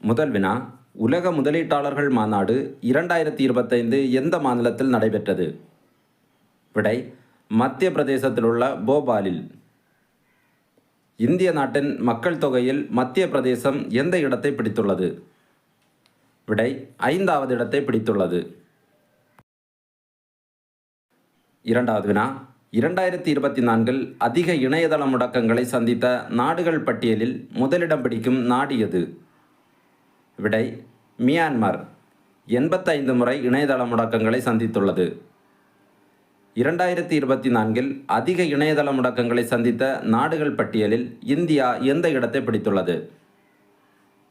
முதல் வினா, உலக முதலீட்டாளர்கள் மாநாடு 2025 எந்த மாநிலத்தில் நடைபெற்றது? விடை, மத்திய பிரதேசத்தில் உள்ள போபாலில். இந்திய நாட்டின் மக்கள் தொகையில் மத்திய பிரதேசம் எந்த இடத்தை பிடித்துள்ளது? விடை, 5வது இடத்தை பிடித்துள்ளது. இரண்டாவது வினா, 2024 அதிக இணையதள முடக்கங்களை சந்தித்த நாடுகள் பட்டியலில் முதலிடம் பிடிக்கும் நாடு எது? விடை, மியான்மர் 85 முறை இணையதள முடக்கங்களை சந்தித்துள்ளது. 2024 அதிக இணையதள முடக்கங்களை சந்தித்த நாடுகள் பட்டியலில் இந்தியா எந்த இடத்தை பிடித்துள்ளது?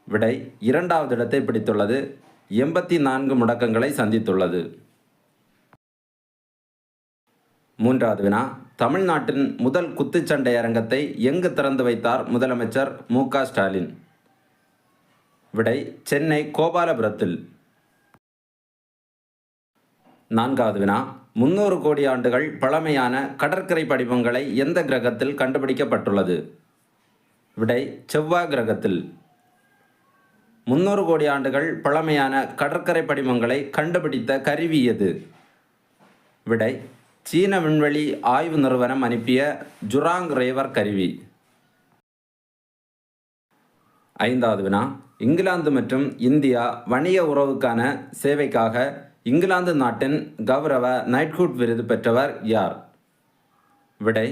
விடை, 2வது இடத்தை பிடித்துள்ளது. 84 முடக்கங்களை சந்தித்துள்ளது. மூன்றாவது வினா, தமிழ்நாட்டின் முதல் குத்துச்சண்டை அரங்கத்தை எங்கு திறந்து வைத்தார் முதலமைச்சர் மு.க. ஸ்டாலின்? விடை, சென்னை கோபாலபுரத்தில். நான்காவது வினா, 300 கோடி ஆண்டுகள் பழமையான கடற்கரை படிமங்களை எந்த கிரகத்தில் கண்டுபிடிக்கப்பட்டுள்ளது? விடை, செவ்வாய் கிரகத்தில். 300 கோடி ஆண்டுகள் பழமையான கடற்கரை படிமங்களை கண்டுபிடித்த கருவி எது? விடை, சீன விண்வெளி ஆய்வு நிறுவனம் அனுப்பிய ஜுராங் ரேவர் கருவி. ஐந்தாவது வினா, இங்கிலாந்து மற்றும் இந்தியா வணிக உறவுக்கான சேவைக்காக இங்கிலாந்து நாட்டின் கௌரவ நைட்ஹுட் விருது பெற்றவர் யார்? விடை,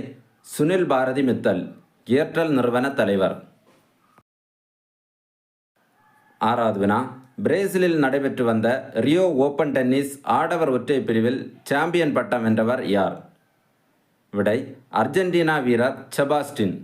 சுனில் பாரதி மித்தல், ஏர்டெல் நிறுவன தலைவர். ஆறாவது வினா, பிரேசிலில் நடைபெற்று வந்த ரியோ ஓப்பன் டென்னிஸ் ஆடவர் ஒற்றையர் பிரிவில் சாம்பியன் பட்டம் வென்றவர் யார்? விடை, அர்ஜென்டினா வீரர் செபாஸ்டின்.